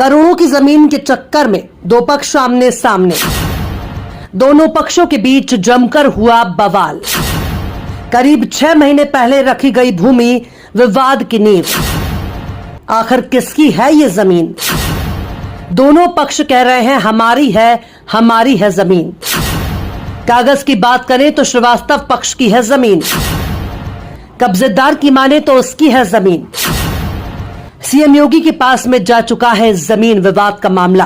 करोड़ों की जमीन के चक्कर में दो पक्ष आमने सामने, दोनों पक्षों के बीच जमकर हुआ बवाल। करीब 6 महीने पहले रखी गई भूमि विवाद की नींव। आखिर किसकी है ये जमीन? दोनों पक्ष कह रहे हैं हमारी है जमीन। कागज की बात करें तो श्रीवास्तव पक्ष की है जमीन, कब्जेदार की माने तो उसकी है जमीन। सीएम योगी के पास में जा चुका है जमीन विवाद का मामला।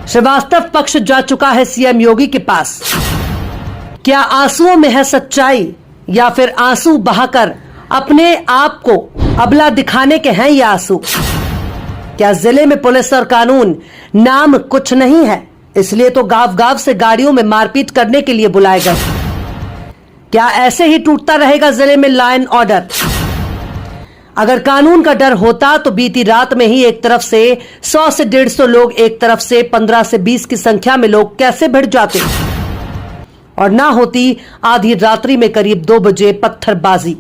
श्रीवास्तव पक्ष जा चुका है सीएम योगी के पास। क्या आंसुओं में है सच्चाई या फिर आंसू बहाकर अपने आप को अबला दिखाने के हैं ये आंसू? क्या जिले में पुलिस और कानून नाम कुछ नहीं है, इसलिए तो गांव गांव से गाड़ियों में मारपीट करने के लिए बुलाए गए? क्या ऐसे ही टूटता रहेगा जिले में लॉ एंड ऑर्डर? अगर कानून का डर होता तो बीती रात में ही एक तरफ से 100 से 150 लोग, एक तरफ से 15 से 20 की संख्या में लोग कैसे भिड़ जाते, और ना होती आधी रात्रि में करीब 2 बजे पत्थरबाजी।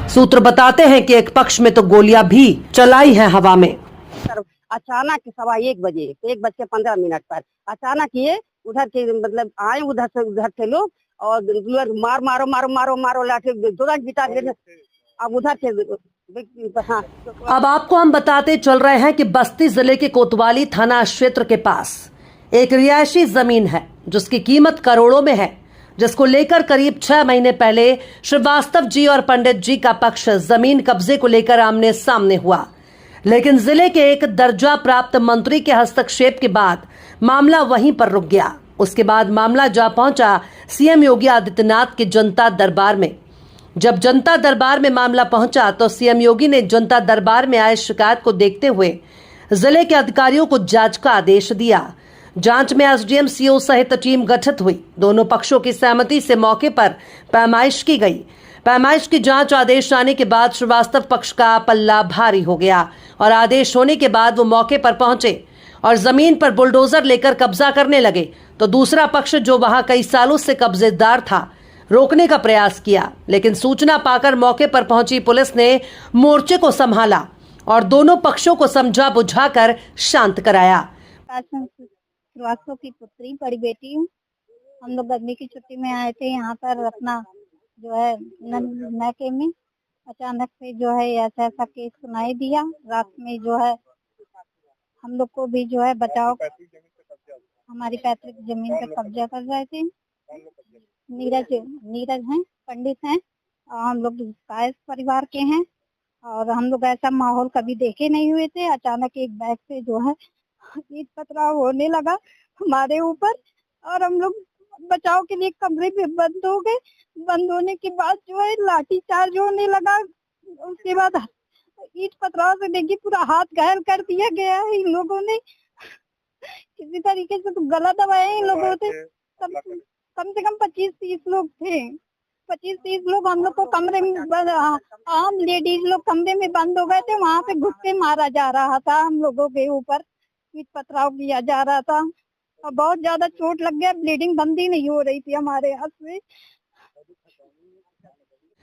सूत्र बताते हैं कि एक पक्ष में तो गोलियां भी चलाई हैं हवा में। अचानक 1:15 बजे, 1:15 पर अचानक ये उधर के मतलब आए, उधर से लोग और मारो लाठी तुरंत बिता। अब उधर से अब आपको हम बताते चल रहे हैं कि बस्ती जिले के कोतवाली थाना क्षेत्र के पास एक रिहायशी जमीन है जिसकी कीमत करोड़ों में है, जिसको लेकर करीब 6 महीने पहले श्रीवास्तव जी और पंडित जी का पक्ष जमीन कब्जे को लेकर आमने सामने हुआ। लेकिन जिले के एक दर्जा प्राप्त मंत्री के हस्तक्षेप के बाद मामला वहीं पर रुक गया। उसके बाद मामला जा पहुंचा सीएम योगी आदित्यनाथ के जनता दरबार में। जब जनता दरबार में मामला पहुंचा तो सीएम योगी ने जनता दरबार में आए शिकायत को देखते हुए जिले के अधिकारियों को जांच का आदेश दिया। जांच में एसडीएम, सीओ सहित टीम गठित हुई। दोनों पक्षों की सहमति से मौके पर पैमाइश की गई। पैमाइश की जांच आदेश आने के बाद श्रीवास्तव पक्ष का पल्ला भारी हो गया और आदेश होने के बाद वो मौके पर पहुंचे और जमीन पर बुलडोजर लेकर कब्जा करने लगे। तो दूसरा पक्ष जो वहां कई सालों से कब्जेदार था, रोकने का प्रयास किया, लेकिन सूचना पाकर मौके पर पहुंची पुलिस ने मोर्चे को संभाला और दोनों पक्षों को समझा बुझाकर शांत कराया। श्रीवास्तव की पुत्री, बड़ी बेटी हूँ। हम लोग गर्मी की छुट्टी में आए थे यहाँ पर अपना जो है मैके में। अचानक से जो है ऐसा केस सुनाई दिया। रात में जो है हम लोग को भी जो है बचाव, हमारी पैतृक जमीन पर कब्जा कर रहे थे। नीरज हैं, पंडित हैं और हम लोग कायस्थ परिवार के हैं और हम लोग ऐसा माहौल कभी देखे नहीं हुए थे। अचानक एक बैग से जो है ईट पथराव होने लगा हमारे ऊपर और हम लोग बचाव के लिए कमरे में बंद हो गए। बंद होने के बाद जो है लाठी चार्ज होने लगा। उसके बाद ईट पथराव से देखिए पूरा हाथ घायल कर दिया गया है इन लोगों ने। किसी तरीके से तो गला दबाया इन लोगों से। कम से कम 25-30 लोग थे। 25-30 लोग हम लोग को कमरे में आम लेडीज लोग कमरे में बंद हो गए थे। वहाँ पे घुस के मारा जा रहा था, हम लोगों के ऊपर ईट पथराव किया जा रहा था और बहुत ज्यादा चोट लग गया। ब्लीडिंग बंद ही नहीं हो रही थी हमारे हाथ से।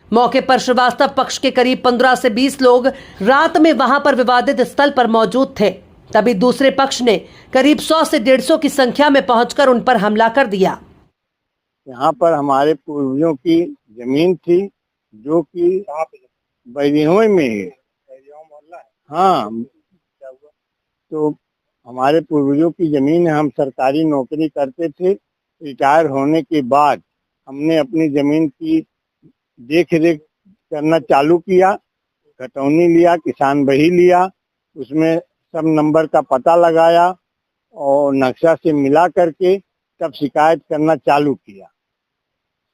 मौके पर श्रीवास्तव पक्ष के करीब 15 से 20 लोग रात में वहां पर विवादित स्थल पर मौजूद थे। तभी दूसरे पक्ष ने करीब 100 से 150 की संख्या में पहुंचकर उन पर हमला कर दिया। यहाँ पर हमारे पूर्वजों की जमीन थी जो कि बैरियों में है। हाँ, तो हमारे पूर्वजों की जमीन है। हम सरकारी नौकरी करते थे। रिटायर होने के बाद हमने अपनी जमीन की देख रेख करना चालू किया। घटौनी लिया, किसान बही लिया, उसमें सब नंबर का पता लगाया और नक्शा से मिला करके तब शिकायत करना चालू किया।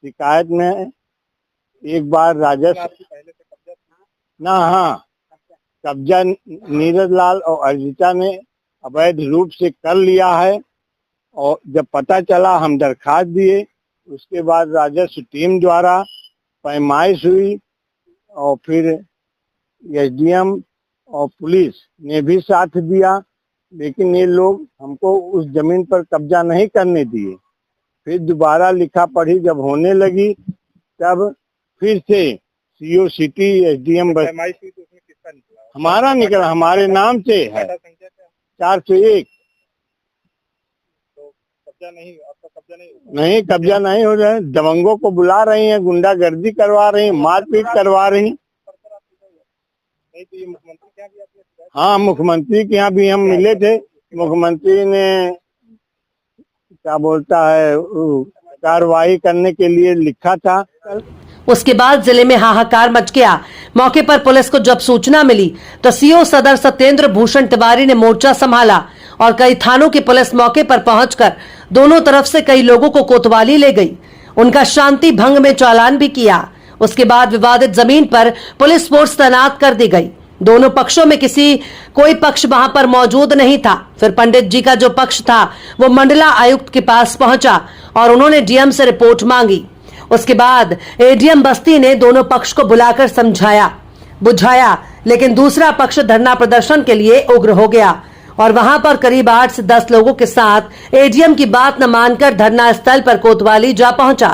शिकायत में एक बार राजस्व कब्जा नीरज लाल और अर्जिता ने अवैध रूप से कर लिया है और जब पता चला हम दरखास्त दिए। उसके बाद राजस्व टीम द्वारा पैमाइश हुई और फिर एसडीएम और पुलिस ने भी साथ दिया, लेकिन ये लोग हमको उस जमीन पर कब्जा नहीं करने दिए। फिर दोबारा लिखा पढ़ी जब होने लगी तब फिर से सीओ सिटी एसडीएम हमारा निकला, हमारे नाम से है। 401। कब्जा नहीं, आपका कब्जा नहीं होगा। नहीं, कब्जा नहीं हो रहा है। दबंगों को बुला रही हैं, गुंडागर्दी करवा रही हैं, मारपीट करवा रही हैं। नहीं तो ये मुख्यमंत्री क्या किया आपने? हाँ, मुख्यमंत्री के यहाँ भी हम मिले थे। मुख्यमंत्री ने क्या बोलता है कार्रवाई करने के लिए लिखा था। उसके बाद जिले में हाहाकार मच गया। मौके पर पुलिस को जब सूचना मिली तो सीओ सदर सत्येंद्र भूषण तिवारी ने मोर्चा संभाला और कई थानों की पुलिस मौके पर पहुंचकर दोनों तरफ से कई लोगों को कोतवाली ले गई। उनका शांति भंग में चालान भी किया। उसके बाद विवादित जमीन पर पुलिस फोर्स तैनात कर दी गई। दोनों पक्षों में कोई पक्ष वहां पर मौजूद नहीं था। फिर पंडित जी का जो पक्ष था वो मंडला आयुक्त के पास पहुंचा और उन्होंने डीएम से रिपोर्ट मांगी। उसके बाद एडीएम बस्ती ने दोनों पक्ष को बुलाकर समझाया बुझाया, लेकिन दूसरा पक्ष धरना प्रदर्शन के लिए उग्र हो गया और वहां पर करीब 8 से 10 लोगों के साथ एडीएम की बात न मानकर धरना स्थल पर कोतवाली जा पहुंचा।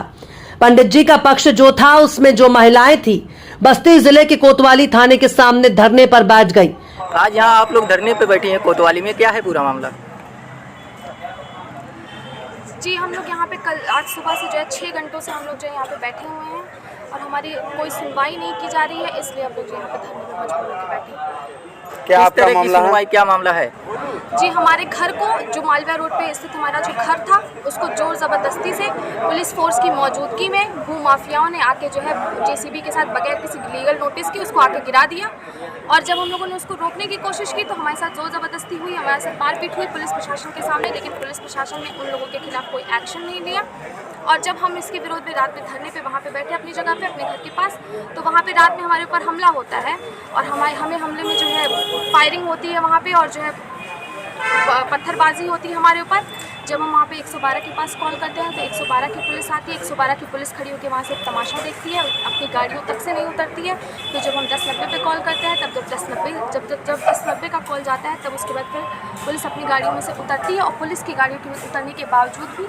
पंडित जी का पक्ष जो था उसमें जो महिलाएं थी बस्ती जिले के कोतवाली थाने के सामने धरने पर बैठ गई। आज यहाँ आप लोग धरने पे बैठे हैं कोतवाली में, क्या है पूरा मामला? जी हम लोग यहाँ पे कल आज सुबह से जो है 6 घंटों से हम लोग जो है यहाँ पे बैठे हुए हैं और हमारी कोई सुनवाई नहीं की जा रही है, इसलिए हम लोग यहाँ पे धरने पे मजबूर होकर बैठे हैं। क्या आपका मामला है? क्या मामला है? जी हमारे घर को जो मालवा रोड पे स्थित हमारा जो घर था उसको जोर ज़बरदस्ती से पुलिस फोर्स की मौजूदगी में भू माफियाओं ने आके जो है जेसीबी के साथ बगैर किसी लीगल नोटिस के उसको आके गिरा दिया और जब हम लोगों ने उसको रोकने की कोशिश की तो हमारे साथ जोर ज़बरदस्ती हुई, हमारे साथ मारपीट हुई पुलिस प्रशासन के सामने, लेकिन पुलिस प्रशासन ने उन लोगों के खिलाफ कोई एक्शन नहीं लिया। और जब हम इसके विरोध में रात में धरने पे वहाँ पे बैठे अपनी जगह पे अपने घर के पास, तो वहाँ पे रात में हमारे ऊपर हमला होता है और हमें हमले में जो है फायरिंग होती है वहाँ पे और जो है पत्थरबाजी होती है हमारे ऊपर। जब हम वहाँ पे 112 के पास कॉल करते हैं तो 112 की पुलिस आती है, 112 की पुलिस खड़ी होकर वहाँ से तमाशा देखती है, अपनी गाड़ियों तक से नहीं उतरती है। तो जब हम 1090 पे कॉल करते हैं तब जब 1090 का कॉल जाता है तब उसके बाद फिर पुलिस अपनी गाड़ियों में से उतरती है और पुलिस की गाड़ियों के उतरने के बावजूद भी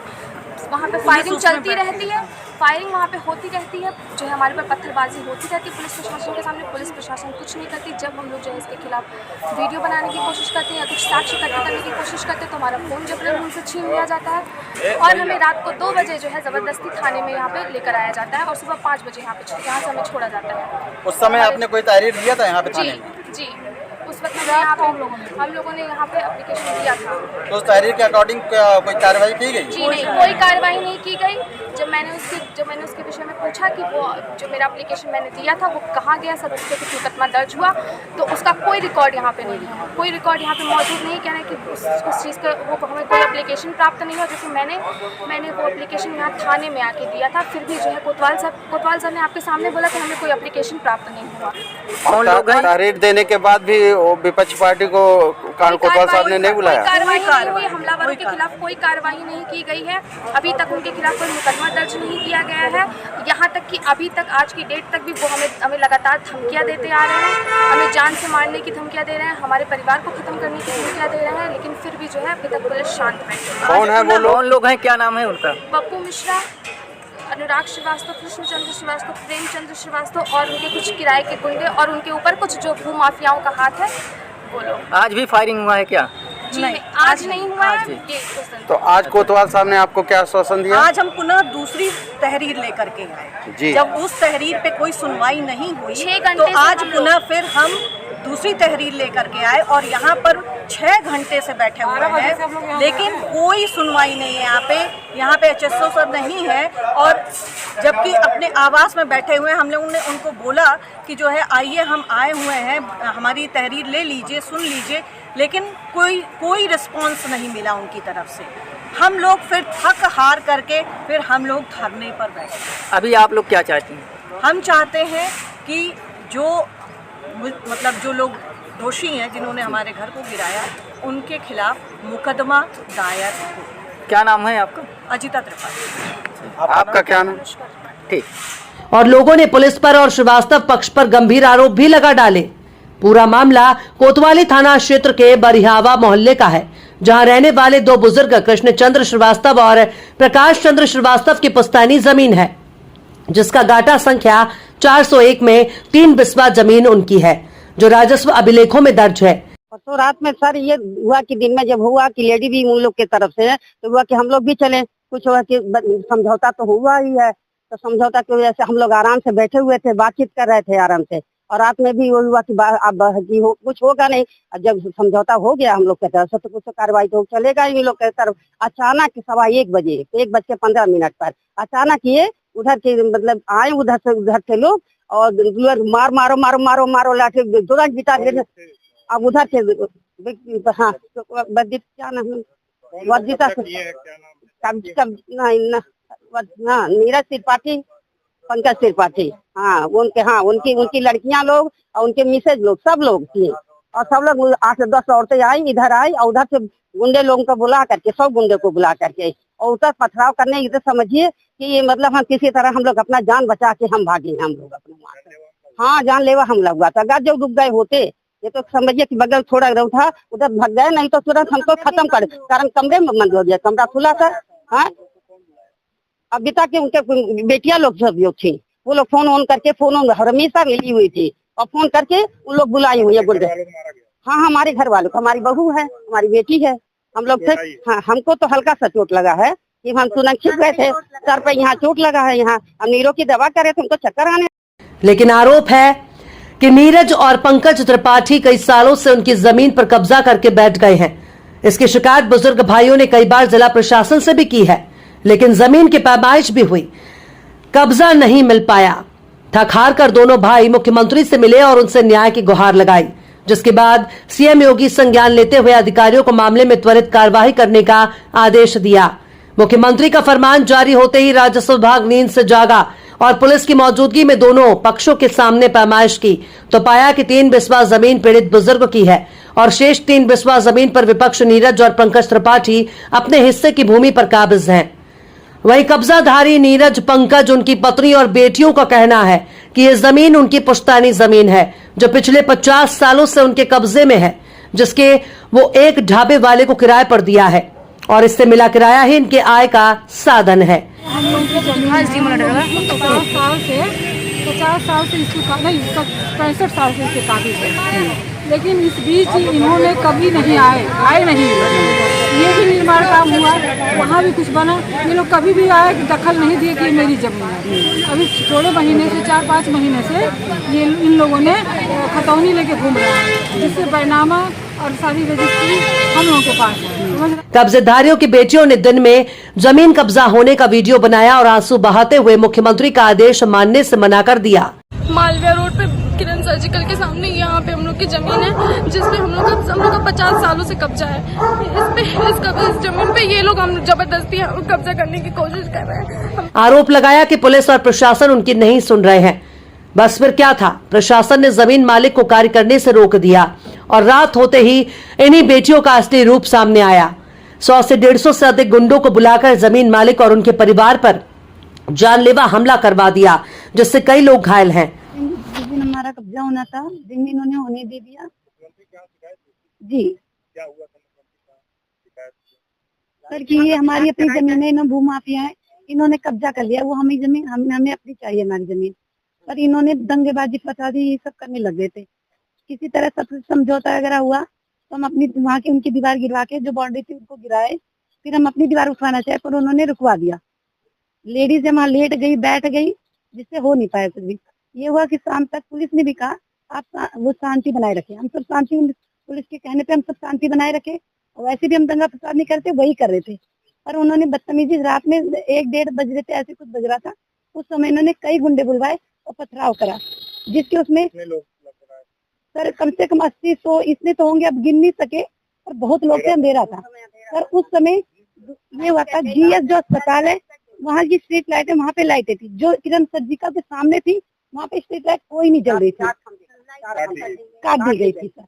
वहाँ पे फायरिंग चलती रहती है, फायरिंग वहाँ पे होती रहती है, जो है हमारे पर पत्थरबाजी होती रहती है पुलिस प्रशासन के सामने। पुलिस प्रशासन कुछ नहीं करती। जब हम लोग जो है इसके खिलाफ वीडियो बनाने की कोशिश करते हैं या कुछ साक्ष्य इकट्ठा करने की कोशिश करते हैं तो हमारा फ़ोन जबरन हमसे छीन लिया जाता है और हमें रात को 2 बजे जो है ज़बरदस्ती थाने में यहाँ पे लेकर आया जाता है और सुबह 5 बजे यहाँ से हमें छोड़ा जाता है। उस समय आपने कोई तहरीर दिया था यहाँ पे थाने में? जी उस वक्त हम लोगों ने यहाँ पे एप्लीकेशन दिया था। तो उस तहरीर के अकॉर्डिंग कोई कार्रवाई की गई? जी नहीं, कोई कार्रवाई नहीं की गई। जब मैंने उसके विषय में पूछा कि वो जो मेरा एप्लीकेशन मैंने दिया था वो कहाँ गया, सर उस पर कुछ मुकदमा दर्ज हुआ, तो उसका कोई रिकॉर्ड यहाँ पे नहीं है, कोई रिकॉर्ड यहाँ पे मौजूद नहीं। कह रहे हैं कि उस चीज़ का वो हमें कोई एप्लीकेशन प्राप्त नहीं हुआ, जैसे मैंने वो एप्लीकेशन यहाँ थाने में आके दिया था, फिर भी जो है कोतवाल साहब ने आपके सामने बोला कि हमें कोई एप्लीकेशन प्राप्त नहीं हुआ। कौन लोग हैं? तहरीर देने के बाद भी विपक्ष पार्टी को कोतवाल साहब ने नहीं बुलाया? कार्रवाई नहीं हुई, हमलावरों के खिलाफ कोई कार्रवाई नहीं की गई है। अभी तक उनके खिलाफ कोई मुकदमा दर्ज नहीं किया गया है। यहाँ तक कि अभी तक आज की डेट तक भी वो हमें लगातार धमकियाँ देते आ रहे हैं, हमें जान से मारने की धमकियाँ दे रहे हैं, हमारे परिवार को खत्म करने की धमकियाँ दे रहे हैं, लेकिन फिर भी जो है अभी तक पुलिस शांत है। कौन है वो लोग? कौन लोग हैं, क्या नाम है उनका? पप्पू मिश्रा, अनुराग श्रीवास्तव, कृष्णचंद्र श्रीवास्तव, प्रेमचंद्र श्रीवास्तव और उनके कुछ किराए के गुंडे और उनके ऊपर कुछ जो भू माफियाओं का हाथ है वो लोग। आज भी फायरिंग हुआ है क्या? जी नहीं, आज नहीं हुआ है। ये तो आज कोतवाल साहब ने आपको क्या आश्वासन दिया? आज हम पुनः दूसरी तहरीर लेकर के आए जी। जब उस तहरीर पे कोई सुनवाई नहीं हुई 6 घंटे तो आज पुनः फिर हम दूसरी तहरीर लेकर के आए और यहाँ पर 6 घंटे से बैठे हुए हैं, लेकिन कोई सुनवाई नहीं है। यहाँ पे HSO सर नहीं है और जबकि अपने आवास में बैठे हुए हैं। हम लोगों ने उनको बोला कि जो है आइए हम आए हुए हैं, हमारी तहरीर ले लीजिए, सुन लीजिए, लेकिन कोई रिस्पॉन्स नहीं मिला उनकी तरफ से। हम लोग फिर थक हार करके फिर हम लोग धरने पर बैठे। अभी आप लोग क्या चाहती हैं? हम चाहते हैं कि जो लोग दोषी हैं जिन्होंने हमारे घर को गिराया उनके खिलाफ मुकदमा दायर हो। क्या नाम है आपका? अजिता त्रिपाठी। आपका क्या नाम? ठीक। और लोगों ने पुलिस पर और श्रीवास्तव पक्ष पर गंभीर आरोप भी लगा डाले। पूरा मामला कोतवाली थाना क्षेत्र के बरिहावा मोहल्ले का है, जहां रहने वाले 2 बुजुर्ग कृष्णचंद्र श्रीवास्तव और प्रकाश चंद्र श्रीवास्तव की पुश्तैनी जमीन है, जिसका गाटा संख्या 401 में 3 बिस्वा जमीन उनकी है, जो राजस्व अभिलेखों में दर्ज है। परसों रात में सर ये हुआ कि दिन में जब हुआ कि लेडी भी उन लोग के तरफ से है तो हुआ कि हम लोग भी चले, कुछ हुआ कि समझौता तो हुआ ही है, तो समझौता की वजह से हम लोग आराम से बैठे हुए थे, बातचीत कर रहे थे आराम से। और रात में भी वो हुआ कि अब कुछ होगा नहीं, जब समझौता हो गया हम लोग के तरफ से तो कुछ तो कार्रवाई तो चलेगा ही। लोग के तरफ अचानक 1:15 1:15 पर अचानक ये उधर के मतलब आए उधर से लोग और मारो मारो मारो मारो मारो लाठी तुरंत बिता। अब उधर से हाँ क्या नाम वर्जिता नीरज त्रिपाठी, पंकज त्रिपाठी, उनकी लड़कियां लोग और उनके मिसेज लोग सब लोग थे और सब लोग 8-10 औरतें आई, इधर आई और उधर से गुंडे लोगों को बुला करके, सब गुंडे को बुला करके और उधर पथराव करने। इधर समझिए कि ये मतलब हम किसी तरह हम लोग अपना जान बचा के हम भागे, हम लोग अपने वहाँ से। हाँ जानलेवा हमला हुआ था, अगर जो डूब गए होते ये तो समझिए कि बगल थोड़ा रहा था उधर भाग गए, नहीं तो तुरंत हमको खत्म कर, कारण कमरे में बंद हो गया, कमरा खुला था। हाँ अभी तक के उनके बेटियां लोग सब लोग थी, वो लोग फोन करके फोन हमेशा मिली हुई थी और फोन करके उन लोग बुलाई हुई है गुंडे। हाँ हमारे घर वालों को, हमारी बहू है, हमारी बेटी है, हम लोग थे। हाँ हमको तो हल्का सा चोट लगा है कि हम सुरक्षित गए थे, सर पे यहाँ चोट लगा है, यहाँ हम नीरो की दवा करे थे, उनको चक्कर आने। लेकिन आरोप है कि नीरज और पंकज त्रिपाठी कई सालों से उनकी जमीन पर कब्जा करके बैठ गए हैं। इसकी शिकायत बुजुर्ग भाइयों ने कई बार जिला प्रशासन से भी की है, लेकिन जमीन की पैमाइश भी हुई, कब्जा नहीं मिल पाया। थक हार कर दोनों भाई मुख्यमंत्री से मिले और उनसे न्याय की गुहार लगाई, जिसके बाद सीएम योगी संज्ञान लेते हुए अधिकारियों को मामले में त्वरित कार्रवाई करने का आदेश दिया। मुख्यमंत्री का फरमान जारी होते ही राजस्व विभाग नींद से जागा और पुलिस की मौजूदगी में दोनों पक्षों के सामने पैमाइश की तो पाया कि 3 बिस्वा जमीन पीड़ित बुजुर्ग की है और शेष 3 बिस्वा जमीन पर विपक्ष नीरज और पंकज त्रिपाठी अपने हिस्से की भूमि पर काबिज हैं। वही कब्जाधारी नीरज, पंकज, उनकी पत्नी और बेटियों का कहना है कि ये जमीन उनकी पुश्तैनी जमीन है जो पिछले 50 सालों से उनके कब्जे में है, जिसके वो एक ढाबे वाले को किराए पर दिया है और इससे मिला किराया ही इनके आय का साधन है। हम लोग की जमीन 50 साल से इसकी नहीं 65 साल से इसके काबिज है, लेकिन इस बीच इन्होंने कभी नहीं आए नहीं। ये भी निर्माण काम हुआ, वहाँ भी कुछ बना, ये लोग कभी भी आए दखल नहीं दिए कि मेरी जमीन है। अभी थोड़े महीने से 4-5 महीने से ये इन लोगों ने खतौनी लेके घूम रहा है, जिससे बैनामा और सारी रजिस्ट्री हम लोगों के पास है। कब्जेदारियों की बेटियों ने दिन में जमीन कब्जा होने का वीडियो बनाया और आंसू बहाते हुए मुख्यमंत्री का आदेश मानने से मना कर दिया। मालविया रोड पे किरण सर्जिकल के सामने यहाँ पे हम लोग की जमीन है, जिसपे हम लोग का 50 सालों से कब्जा है। इस जमीन पे ये लोग हम जबरदस्ती कब्जा करने की कोशिश कर रहे हैं। आरोप लगाया कि पुलिस और प्रशासन उनकी नहीं सुन रहे हैं। बस फिर क्या था, प्रशासन ने जमीन मालिक को कार्य करने से रोक दिया और रात होते ही इन्हीं बेटियों का असली रूप सामने आया। 100 से 150 से अधिक गुंडों को बुलाकर जमीन मालिक और उनके परिवार पर जानलेवा हमला करवा दिया, जिससे कई लोग घायल हैं। जिस दिन हमारा कब्जा होना था, दिन इन्होंने होने दे दिया जी। क्या हुआ था सर कि ये हमारी अपनी जमीन है, इन्होंने भूमाफिया है, इन्होंने कब्जा कर लिया। वो हमें जमीन हमें अपनी चाहिए हमारी जमीन, पर इन्होंने दंगेबाजी फसादी ये सब करने लग गए थे। किसी तरह सब समझौता वगैरह हुआ तो हम अपनी वहाँ की उनकी दीवार गिरवा के जो बाउंड्री थी उनको गिराए, फिर हम अपनी दीवार उठवाना चाहे पर उन्होंने रुकवा दिया। लेडीज वहाँ लेट गई, बैठ गई, जिससे हो नहीं पाया कुछ भी। ये हुआ कि शाम तक पुलिस ने भी कहा आप वो शांति बनाए रखे। हम सब शांति, पुलिस के कहने पे हम सब शांति बनाए रखे और वैसे भी हम दंगा फसाद नहीं करते, वही कर रहे थे। पर उन्होंने बदतमीजी, रात में 1-1:30 बज रहे थे, ऐसे कुछ बज रहा था, उस समय इन्होंने कई गुंडे बुलवाए और पथराव करा, जिसके उसमें सर कम से कम 80-100 इसने तो होंगे, अब गिन नहीं सके, पर बहुत लोग थे, अंधेरा था। सर उस समय ये हुआ था, GS जो अस्पताल है वहाँ की स्ट्रीट लाइट है, वहाँ पे लाइटें थी, जो किरण सर्जिकल के सामने थी वहाँ पे स्ट्रीट लाइट कोई नहीं जल रही थी, काट दी गई थी सर।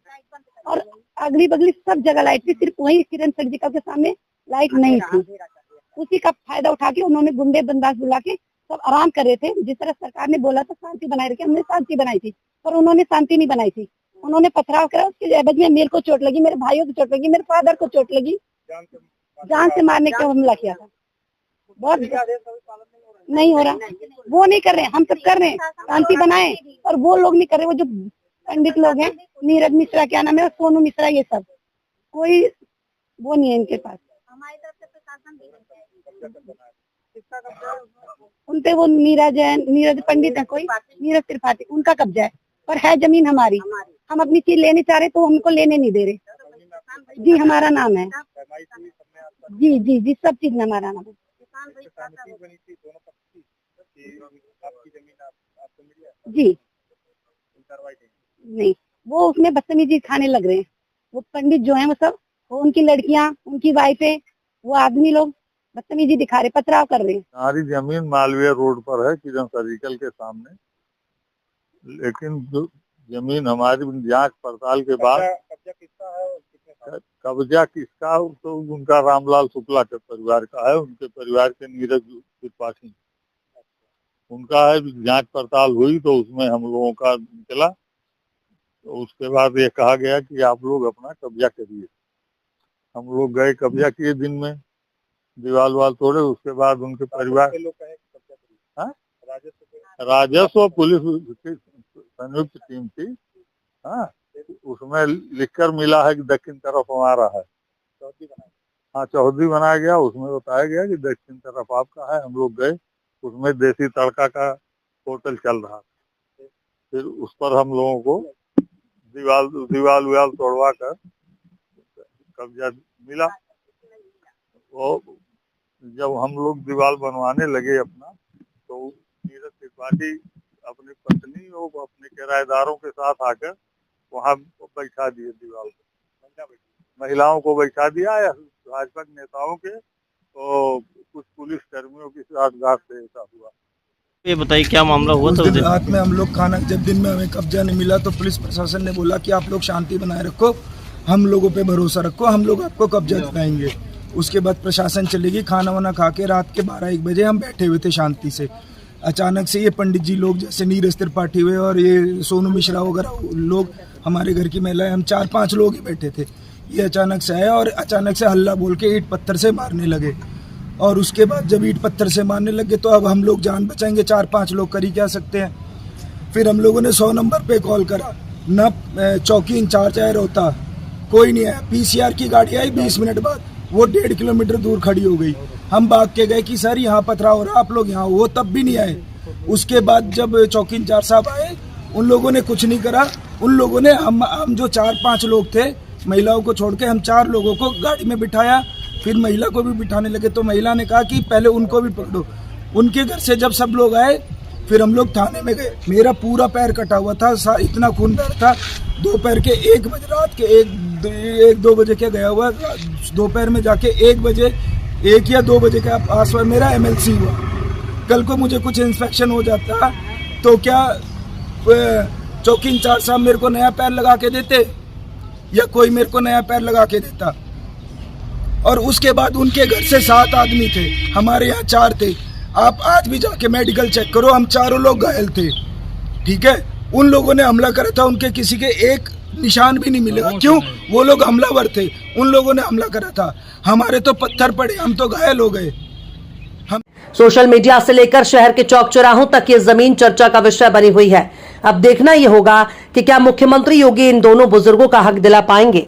और अगली बगली सब जगह लाइट थी, सिर्फ वही किरण सर्जिकल के सामने लाइट नहीं थी। उसी का फायदा उठा के उन्होंने गुंडे बंदास बुला के सब आराम कर रहे थे। जिस तरह सरकार ने बोला था शांति बनाए रखे, हमने शांति बनाई थी, पर उन्होंने शांति नहीं बनाई थी। उन्होंने पथराव करा, उसके एवज में मेरे को चोट लगी, मेरे भाइयों को चोट लगी, मेरे फादर को चोट लगी, जान से मारने का हमला किया था। बहुत नहीं हो रहा, वो नहीं कर रहे, हम सब कर रहे हैं, शांति बनाए, और वो लोग नहीं कर रहे। वो जो पंडित लोग हैं, नीरज मिश्रा क्या नाम है, और सोनू मिश्रा, ये सब कोई वो नहीं है इनके पास। हमारी तरफ से प्रशासन भी उनपे वो नीरज पंडित है, कोई नीरज त्रिपाठी, उनका कब्जा है, पर है जमीन हमारी। हम अपनी चीज लेने चाह रहे तो हमको लेने नहीं दे रहे। जी हमारा नाम है, जी जी जी, सब चीज में हमारा नाम है। जी नहीं, वो उसमें बदतमीजी खाने लग रहे हैं। वो पंडित जो है वो सब, वो उनकी लड़कियां, उनकी वाइफें, वो आदमी लोग बदतमीजी दिखा रहे, पथराव कर रहे हैं। हमारी जमीन मालवीय रोड पर है, किरण सर्जिकल के सामने, लेकिन जमीन हमारी जांच पड़ताल के बाद कब्जा किसका, तो उनका रामलाल शुक्ला के परिवार का है, उनके परिवार के नीरज त्रिपाठी उनका है। जांच पड़ताल हुई तो उसमें हम लोगों का निकला, तो उसके बाद ये कहा गया कि आप लोग अपना कब्जा करिए। हम लोग गए, कब्जा किए, दिन में दीवार वाल तोड़े। उसके बाद उनके परिवार, राजस्व पुलिस की संयुक्त टीम थी, हाँ, उसमें लिखकर मिला है कि दक्षिण तरफ हमारा है। हाँ, चौधरी बनाया गया, उसमें बताया गया कि दक्षिण तरफ आपका है। हम लोग गए, उसमें देसी तड़का का होटल चल रहा था। फिर उस पर हम लोगों को दीवाल तोड़वा कर कब्जा मिला। वो जब हम लोग दीवार बनवाने लगे अपना, तो नीरज त्रिपाठी अपनी पत्नी और अपने किराएदारों के साथ आकर वहाँ बैठा दिए दीवार को, महिलाओं को बैठा दिया, या भाजपा के नेताओं के तो कुछ पुलिस कर्मियों के साथ घात से ऐसा हुआ। ये बताइए क्या मामला हुआ था? रात में हम लोग खाना, जब दिन में हमें कब्जा नहीं मिला तो पुलिस प्रशासन ने बोला कि आप लोग शांति बनाए रखो, हम लोगों पे भरोसा रखो, हम लोग आपको कब्जा दिलाएंगे। उसके बाद प्रशासन चलेगी। खाना वाना खा के रात के 12-1 बजे हम बैठे हुए थे शांति से। अचानक से ये पंडित जी लोग, जैसे नीरज त्रिपाठी हुए और ये सोनू मिश्रा वगैरह लोग, हमारे घर की महिलाएं, हम 4-5 लोग ही बैठे थे। ये अचानक से आया और अचानक से हल्ला बोल के ईंट पत्थर से मारने लगे। और उसके बाद जब ईंट पत्थर से मारने लगे तो अब हम लोग जान बचाएंगे, 4-5 लोग कर ही क्या सकते हैं। फिर हम लोगों ने 100 नंबर पे कॉल करा, न चौकी इंचार्ज आया रोहता, कोई नहीं आया। पीसीआर की गाड़ी आई 20 मिनट बाद, वो 1.5 किलोमीटर दूर खड़ी हो गई। हम भाग के गए कि सर यहाँ पथराव हो रहा, आप लोग यहाँ, वो तब भी नहीं आए। उसके बाद जब चौकी इंचार्ज साहब आए, उन लोगों ने कुछ नहीं करा। उन लोगों ने हम जो 4-5 लोग थे, महिलाओं को छोड़ के हम 4 लोगों को गाड़ी में बिठाया। फिर महिला को भी बिठाने लगे तो महिला ने कहा कि पहले उनको भी पकड़ो। उनके घर से जब सब लोग आए, फिर हम लोग थाने में गए। मेरा पूरा पैर कटा हुआ था, इतना खून बह था। दोपहर के 1 बजे, रात के 1-2 बजे क्या गया हुआ, दोपहर में जाके 1 बजे 1 या 2 बजे के आसपास मेरा MLC हुआ। कल को मुझे कुछ इंस्पेक्शन हो जाता तो क्या चौकी इंचार्ज साहब मेरे को नया पैर लगा के देते, या कोई मेरे को नया पैर लगा के देता। और उसके बाद उनके घर से 7 आदमी थे, हमारे यहाँ 4 थे। आप आज भी जाके मेडिकल चेक करो, हम चारों लोग घायल थे, ठीक है। उन लोगों ने हमला करा था, उनके किसी के एक निशान भी नहीं मिलेगा। क्यों? वो लोग हमलावर थे, उन लोगों ने हमला करा था। हमारे तो पत्थर पड़े, हम तो घायल हो गए। सोशल मीडिया से लेकर शहर के चौक चौराहों तक ये जमीन चर्चा का विषय बनी हुई है। अब देखना ये होगा कि क्या मुख्यमंत्री योगी इन दोनों बुजुर्गों का हक दिला पाएंगे।